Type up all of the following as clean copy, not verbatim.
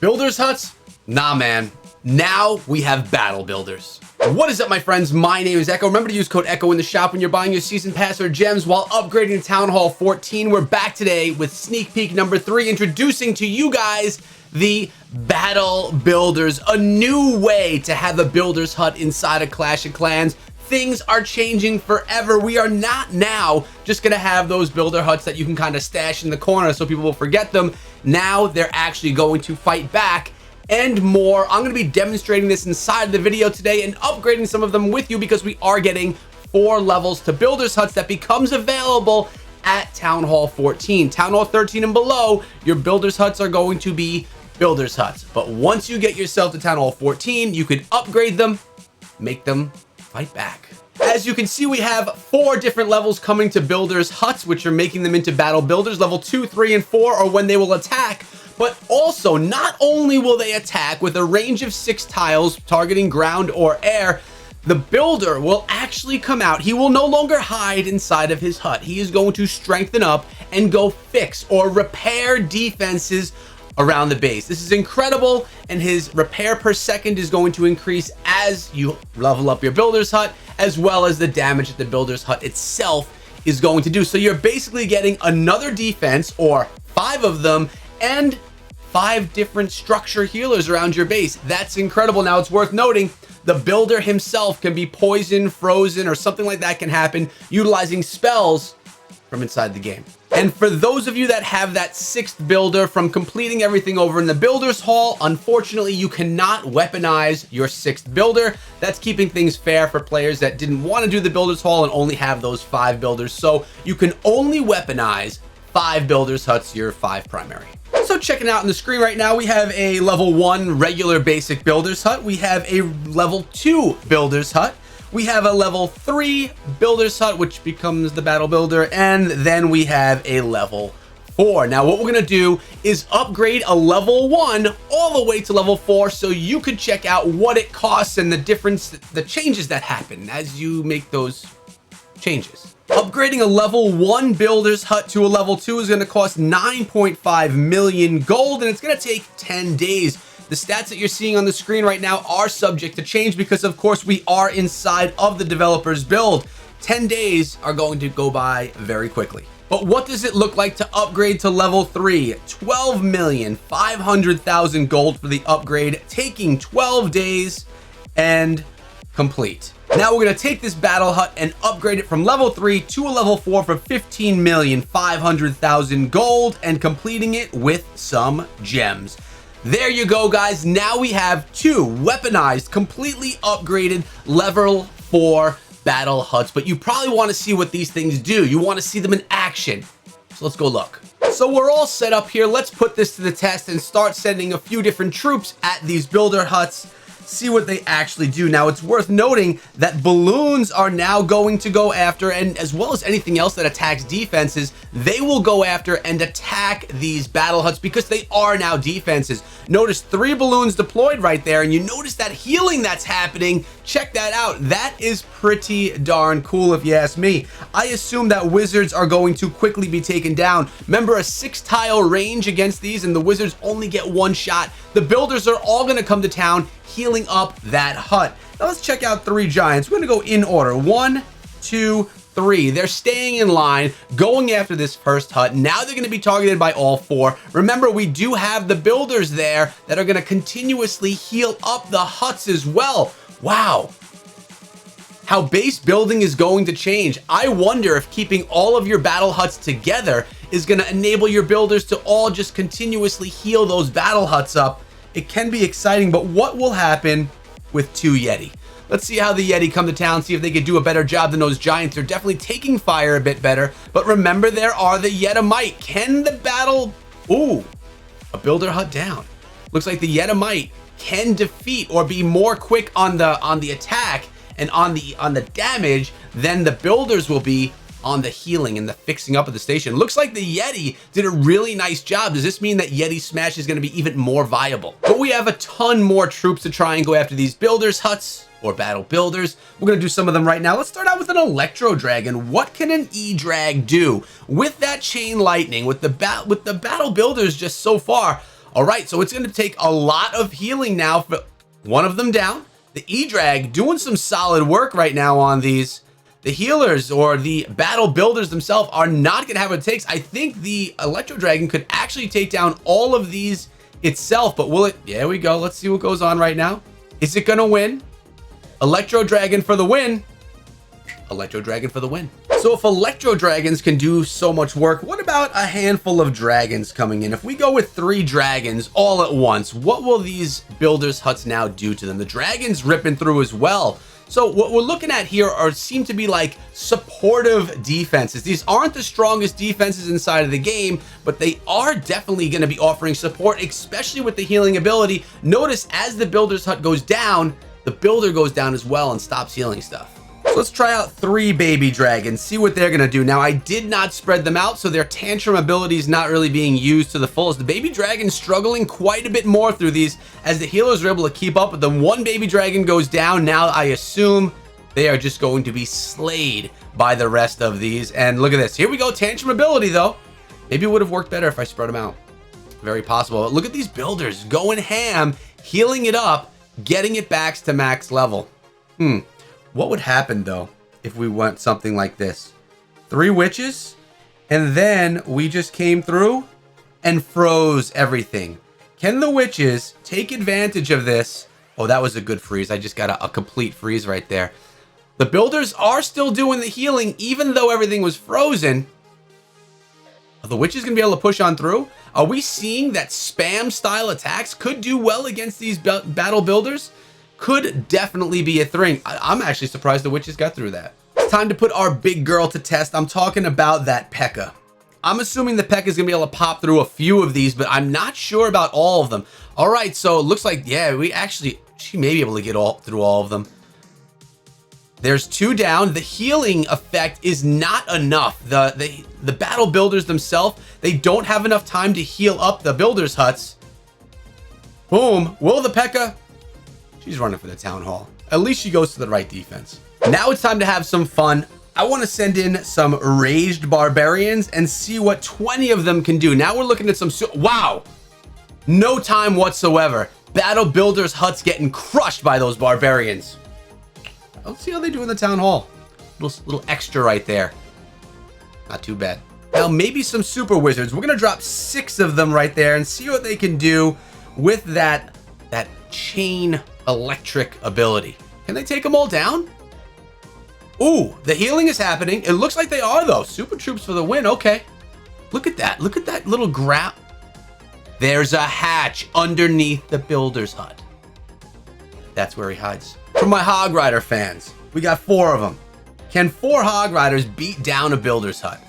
Builders huts? Nah, man. Now we have battle builders. What is up, my friends? My name is Echo. Remember to use code ECHO in the shop when you're buying your season pass or gems while upgrading to Town Hall 14. We're back today with sneak peek number 3, introducing to you guys the Battle Builders, a new way to have a builder's hut inside of Clash of Clans. Things are changing forever. We are not now just gonna have those builder huts that you can kind of stash in the corner so people will forget them. Now they're actually going to fight back and more. I'm going to be demonstrating this inside the video today and upgrading some of them with you because we are getting 4 levels to builders huts that becomes available at Town Hall 14. Town Hall 13 and below, your builders huts are going to be builders huts. But once you get yourself to Town Hall 14, you can upgrade them, make them fight back. As you can see, we have 4 different levels coming to builders huts, which are making them into battle builders. Level 2, 3, and 4 are when they will attack. But also, not only will they attack with a range of 6 tiles targeting ground or air, the builder will actually come out. He will no longer hide inside of his hut. He is going to strengthen up and go fix or repair defenses around the base. This is incredible, and his repair per second is going to increase as you level up your builder's hut, as well as the damage that the builder's hut itself is going to do. So you're basically getting another defense, or 5 of them, and 5 different structure healers around your base. That's incredible. Now, it's worth noting the builder himself can be poisoned, frozen, or something like that can happen utilizing spells from inside the game. And for those of you that have that 6th builder from completing everything over in the Builders Hall, unfortunately, you cannot weaponize your 6th builder. That's keeping things fair for players that didn't want to do the Builders Hall and only have those 5 builders. So you can only weaponize 5 builders huts, your 5 primary. So checking out on the screen right now, we have a level 1 regular basic builders hut. We have a level 2 builders hut. We have a level 3 builder's hut, which becomes the battle builder, and then we have a level 4. Now, what we're gonna do is upgrade a level 1 all the way to level 4 so you could check out what it costs and the difference, the changes that happen as you make those changes. Upgrading a level 1 builder's hut to a level 2 is gonna cost 9.5 million gold, and it's gonna take 10 days. The stats that you're seeing on the screen right now are subject to change because, of course, we are inside of the developer's build. 10 days are going to go by very quickly. But what does it look like to upgrade to level 3? 12,500,000 gold for the upgrade, taking 12 days and complete. Now we're going to take this battle hut and upgrade it from level 3 to a level 4 for 15,500,000 gold and completing it with some gems. There you go, guys. Now we have 2 weaponized, completely upgraded level 4 battle huts, but you probably want to see what these things do. You want to see them in action. So let's go look. So we're all set up here. Let's put this to the test and start sending a few different troops at these builder huts. See what they actually do. Now, it's worth noting that balloons are now going to go after, and as well as anything else that attacks defenses, they will go after and attack these battle huts because they are now defenses. Notice 3 balloons deployed right there, and you notice that healing that's happening. Check that out. That is pretty darn cool if you ask me. I assume that wizards are going to quickly be taken down. Remember, a 6-tile range against these, and the wizards only get 1 shot. The builders are all going to come to town, healing up that hut. Now let's check out 3 giants. We're gonna go in order. 1, 2, 3. They're staying in line, going after this first hut. Now they're gonna be targeted by all 4. Remember, we do have the builders there that are gonna continuously heal up the huts as well. Wow. How base building is going to change. I wonder if keeping all of your battle huts together is gonna enable your builders to all just continuously heal those battle huts up. It can be exciting, but what will happen with 2 Yeti? Let's see how the Yeti come to town, see if they could do a better job than those giants. They're definitely taking fire a bit better, but remember, there are the Yetimite. Can the battle... Ooh, a builder hut down. Looks like the Yetimite can defeat or be more quick on the attack and on the damage than the builders will be on the healing and the fixing up of the station. Looks like the Yeti did a really nice job. Does this mean that Yeti Smash is going to be even more viable? But we have a ton more troops to try and go after these builders huts or battle builders. We're going to do some of them right now. Let's start out with an Electro Dragon. What can an E-Drag do with that chain lightning, with the battle builders just so far? All right, so it's going to take a lot of healing now for one of them down. The E-Drag doing some solid work right now on these. The healers or the battle builders themselves are not going to have what it takes. I think the Electro Dragon could actually take down all of these itself, but will it? There we go. Let's see what goes on right now. Is it going to win? Electro Dragon for the win. Electro Dragon for the win. So if Electro Dragons can do so much work, what about a handful of dragons coming in? If we go with 3 dragons all at once, what will these builders' huts now do to them? The dragons ripping through as well. So what we're looking at here seem to be like supportive defenses. These aren't the strongest defenses inside of the game, but they are definitely going to be offering support, especially with the healing ability. Notice as the builder's hut goes down, the builder goes down as well and stops healing stuff. So let's try out 3 baby dragons, see what they're going to do. Now, I did not spread them out, so their tantrum ability is not really being used to the fullest. The baby dragon's struggling quite a bit more through these as the healers are able to keep up with them. One baby dragon goes down. Now, I assume they are just going to be slayed by the rest of these. And look at this. Here we go. Tantrum ability, though. Maybe it would have worked better if I spread them out. Very possible. But look at these builders going ham, healing it up, getting it back to max level. What would happen, though, if we went something like this? 3 witches, and then we just came through and froze everything. Can the witches take advantage of this? Oh, that was a good freeze. I just got a complete freeze right there. The builders are still doing the healing, even though everything was frozen. Are the witches going to be able to push on through? Are we seeing that spam-style attacks could do well against these battle builders? Could definitely be a thing. I'm actually surprised the witches got through that. It's time to put our big girl to test. I'm talking about that P.E.K.K.A. I'm assuming the P.E.K.K.A. is going to be able to pop through a few of these, but I'm not sure about all of them. All right, so it looks like, yeah, she may be able to get through all of them. There's 2 down. The healing effect is not enough. The battle builders themselves, they don't have enough time to heal up the builders' huts. Boom. Will the P.E.K.K.A. She's running for the town hall. At least she goes to the right defense. Now it's time to have some fun. I want to send in some raged barbarians and see what 20 of them can do. Now we're looking at some... Wow! No time whatsoever. Battle builders' huts getting crushed by those barbarians. Let's see how they do in the town hall. Little extra right there. Not too bad. Now maybe some super wizards. We're going to drop 6 of them right there and see what they can do with that chain electric ability. Can they take them all down? Ooh, the healing is happening. It looks like they are, though. Super troops for the win. Okay. Look at that. Look at that little grab. There's a hatch underneath the builder's hut. That's where he hides. For my Hog Rider fans, we got 4 of them. Can 4 Hog Riders beat down a builder's hut?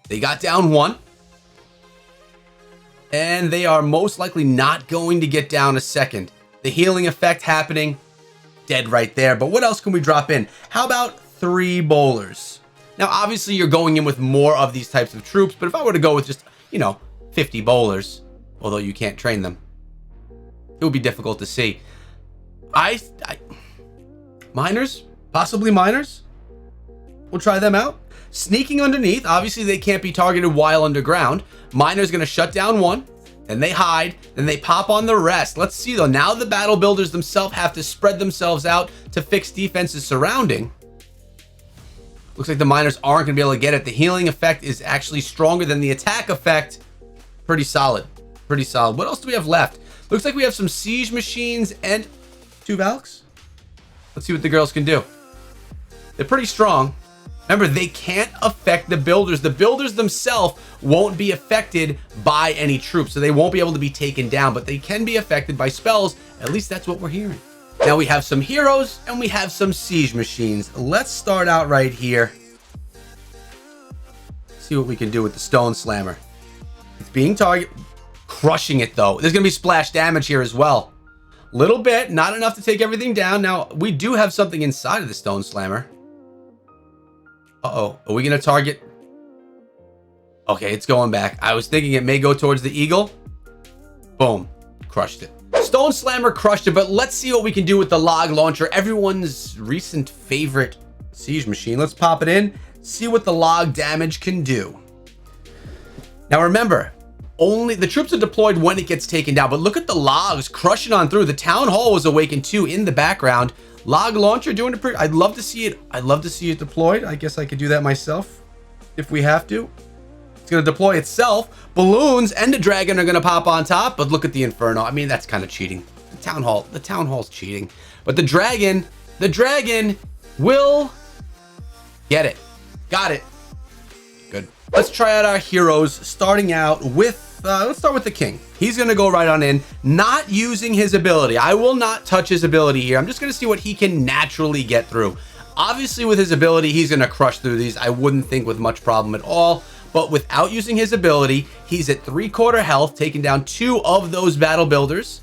They got down 1. And they are most likely not going to get down a second. The healing effect happening, dead right there. But what else can we drop in? How about 3 bowlers? Now, obviously, you're going in with more of these types of troops. But if I were to go with just, 50 bowlers, although you can't train them, it would be difficult to see. Miners? Possibly miners? We'll try them out. Sneaking underneath. Obviously, they can't be targeted while underground. Miner's going to shut down 1. Then they hide. Then they pop on the rest. Let's see, though. Now the battle builders themselves have to spread themselves out to fix defenses surrounding. Looks like the miners aren't going to be able to get it. The healing effect is actually stronger than the attack effect. Pretty solid. Pretty solid. What else do we have left? Looks like we have some siege machines and 2 Valks. Let's see what the girls can do. They're pretty strong. Remember, they can't affect the builders. The builders themselves won't be affected by any troops, so they won't be able to be taken down, but they can be affected by spells. At least that's what we're hearing. Now we have some heroes and we have some siege machines. Let's start out right here. See what we can do with the Stone Slammer. It's being targeted, crushing it though. There's going to be splash damage here as well. Little bit, not enough to take everything down. Now, we do have something inside of the Stone Slammer. Uh-oh, are we going to target? Okay, it's going back. I was thinking it may go towards the eagle. Boom, crushed it. Stone Slammer crushed it, but let's see what we can do with the log launcher. Everyone's recent favorite siege machine. Let's pop it in, see what the log damage can do. Now remember, the troops are deployed when it gets taken down, but look at the logs crushing on through. The town hall was awakened too in the background. Log launcher doing it pretty. I'd love to see it deployed. I guess I could do that myself if we have to. It's going to deploy itself. Balloons and the dragon are going to pop on top, but look at the inferno. I mean, that's kind of cheating. The town hall's cheating, but the dragon will get it. Got it. Good. Let's try out our heroes, starting out with, let's start with the king. He's going to go right on in, not using his ability. I will not touch his ability here. I'm just going to see what he can naturally get through. Obviously, with his ability, he's going to crush through these. I wouldn't think with much problem at all. But without using his ability, he's at 3/4 health, taking down 2 of those battle builders.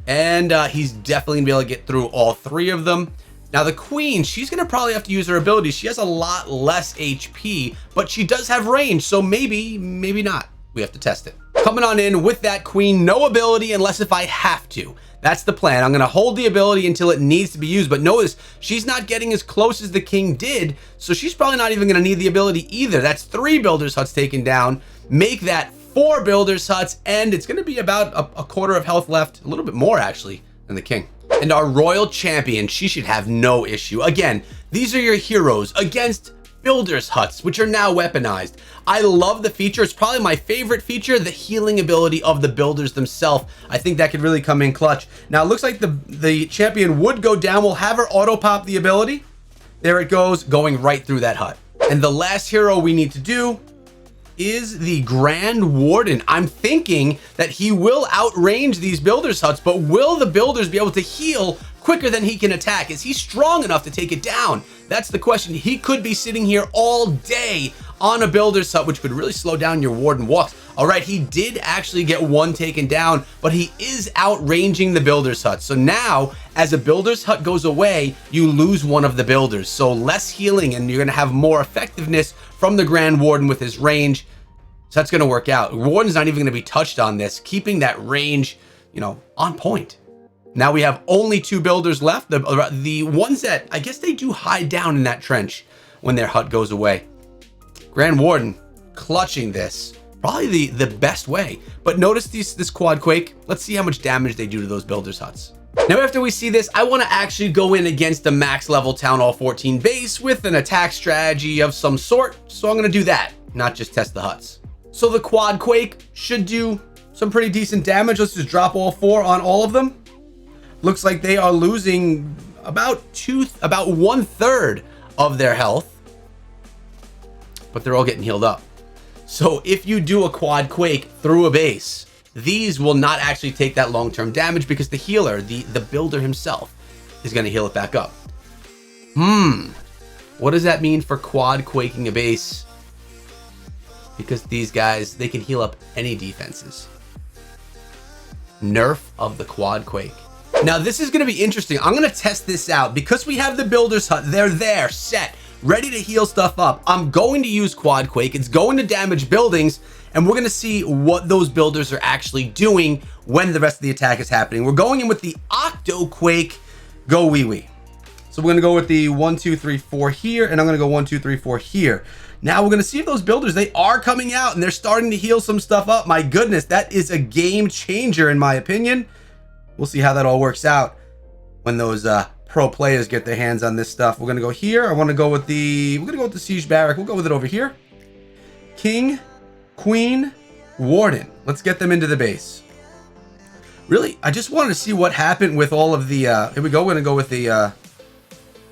And he's definitely going to be able to get through all 3 of them. Now, the queen, she's going to probably have to use her ability. She has a lot less HP, but she does have range. So maybe not. We have to test it. Coming on in with that queen, no ability unless if I have to. That's the plan. I'm going to hold the ability until it needs to be used. But notice, she's not getting as close as the king did. So she's probably not even going to need the ability either. That's 3 builders huts taken down. Make that 4 builders huts. And it's going to be about a quarter of health left. A little bit more, actually, than the king. And our royal champion, she should have no issue. Again, these are your heroes against builders huts, which are now weaponized. I love the feature. It's probably my favorite feature, the healing ability of the builders themselves. I think that could really come in clutch. Now, it looks like the champion would go down. We'll have her auto pop the ability. There it goes, going right through that hut. And the last hero we need to do is the Grand Warden. I'm thinking that he will outrange these builders huts, but will the builders be able to heal quicker than he can attack? Is he strong enough to take it down? That's the question. He could be sitting here all day on a builder's hut, which could really slow down your warden walks. All right, he did actually get 1 taken down, but he is outranging the builder's hut. So now, as a builder's hut goes away, you lose 1 of the builders. So less healing, and you're gonna have more effectiveness from the Grand Warden with his range. So that's gonna work out. Warden's not even gonna be touched on this, keeping that range, on point. Now we have only 2 builders left. The ones that, I guess they do hide down in that trench when their hut goes away. Grand Warden clutching this, probably the best way. But notice this quad quake. Let's see how much damage they do to those builders huts. Now, after we see this, I want to actually go in against the max level Town Hall 14 base with an attack strategy of some sort. So I'm going to do that, not just test the huts. So the quad quake should do some pretty decent damage. Let's just drop all 4 on all of them. Looks like they are losing about 1/3 of their health, but they're all getting healed up. So if you do a quad quake through a base, these will not actually take that long-term damage because the healer, the builder himself, is going to heal it back up. What does that mean for quad quaking a base? Because these guys, they can heal up any defenses. Nerf of the quad quake. Now, this is going to be interesting. I'm going to test this out because we have the builder's hut. They're there, set, ready to heal stuff up. I'm going to use quad quake. It's going to damage buildings, and we're going to see what those builders are actually doing when the rest of the attack is happening. We're going in with the octo quake. Go wee wee. So we're going to go with the 1, 2, 3, 4 here, and I'm going to go 1, 2, 3, 4 here. Now we're going to see if those builders, they are coming out and they're starting to heal some stuff up. My goodness, that is a game changer in my opinion. We'll see how that all works out when those pro players get their hands on this stuff. We're going to go here. I want to go with we're going to go with the siege barrack. We'll go with it over here. King, Queen, Warden. Let's get them into the base. Really, I just wanted to see what happened with all of the, here we go. We're going to go with the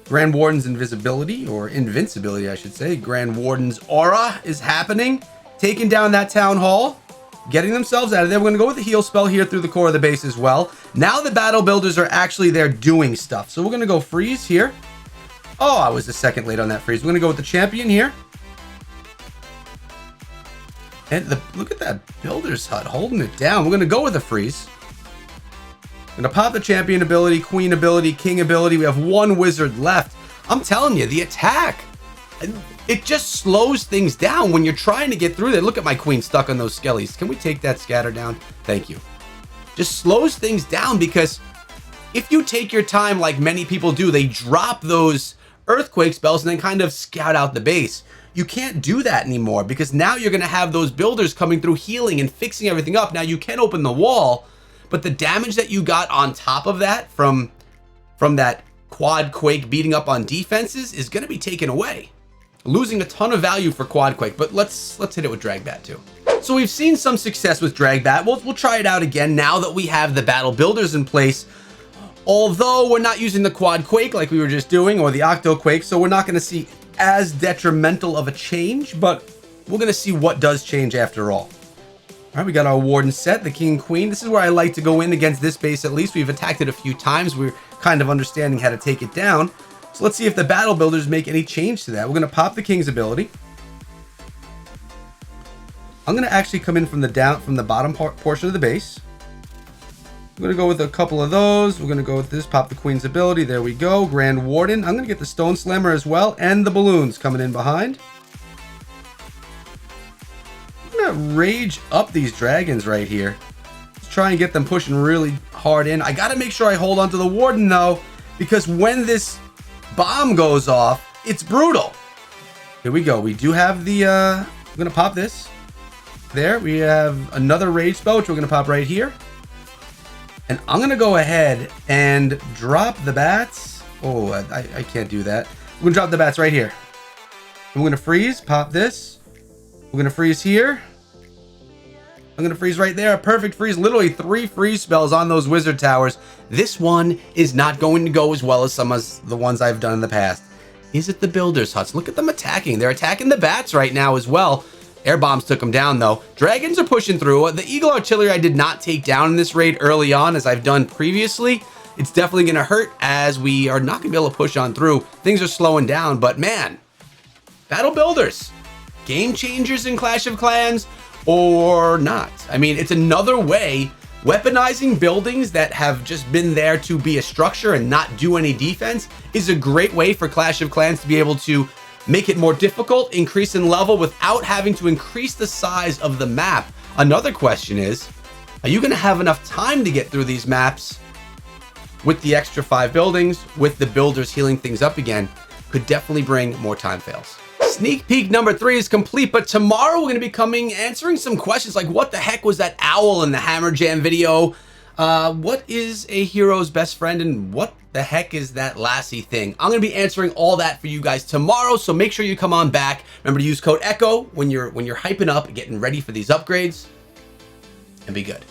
Grand Warden's invisibility, or invincibility, I should say. Grand Warden's aura is happening. Taking down that town hall. Getting themselves out of there. We're going to go with the heal spell here through the core of the base as well. Now the battle builders are actually there doing stuff. So we're going to go freeze here. Oh, I was a second late on that freeze. We're going to go with the champion here. And look at that builder's hut holding it down. We're going to go with a freeze. Going to pop the champion ability, queen ability, king ability. We have 1 wizard left. I'm telling you, the attack, it just slows things down when you're trying to get through there. Look at my queen stuck on those skellies. Can we take that scatter down? Thank you. Just slows things down because if you take your time like many people do, they drop those earthquake spells and then kind of scout out the base. You can't do that anymore because now you're going to have those builders coming through healing and fixing everything up. Now you can open the wall, but the damage that you got on top of that from that quad Quake beating up on defenses is going to be taken away. Losing a ton of value for quad Quake, but let's hit it with Drag Bat too. So we've seen some success with Drag Bat. We'll try it out again now that we have the battle builders in place. Although we're not using the quad Quake like we were just doing, or the octo Quake, so we're not going to see as detrimental of a change, but we're going to see what does change after all. All right, we got our warden set, the king and queen. This is where I like to go in against this base. At least we've attacked it a few times. We're kind of understanding how to take it down. So let's see if the battle builders make any change to that. We're going to pop the king's ability. I'm going to actually come in from the bottom portion of the base. I'm going to go with a couple of those. We're going to go with this, pop the queen's ability. There we go. Grand Warden. I'm going to get the Stone Slammer as well, and the balloons coming in behind. I'm going to rage up these dragons right here. Let's try and get them pushing really hard in. I got to make sure I hold on to the Warden, though, because when this bomb goes off, it's brutal. Here we go. We do have the... I'm going to pop this. There. We have another rage spell, which we're going to pop right here. And I'm going to go ahead and drop the bats. Oh, I can't do that. I'm going to drop the bats right here. I'm going to freeze, pop this. We're going to freeze here. I'm going to freeze right there. A perfect freeze. Literally 3 freeze spells on those wizard towers. This one is not going to go as well as some of the ones I've done in the past. Is it the builders' huts? Look at them attacking. They're attacking the bats right now as well. Air bombs took them down, though. Dragons are pushing through. The Eagle Artillery I did not take down in this raid early on, as I've done previously. It's definitely going to hurt, as we are not going to be able to push on through. Things are slowing down, but man, battle builders, game changers in Clash of Clans or not. I mean, it's another way. Weaponizing buildings that have just been there to be a structure and not do any defense is a great way for Clash of Clans to be able to make it more difficult, increase in level without having to increase the size of the map. Another question is, are you going to have enough time to get through these maps with the extra 5 buildings, with the builders healing things up again? Could definitely bring more time fails. Sneak peek number 3 is complete, but tomorrow we're going to be answering some questions like, what the heck was that owl in the Hammer Jam video? What is a hero's best friend, and what the heck is that Lassie thing? I'm going to be answering all that for you guys tomorrow, so make sure you come on back. Remember to use code ECHO when you're hyping up and getting ready for these upgrades, and be good.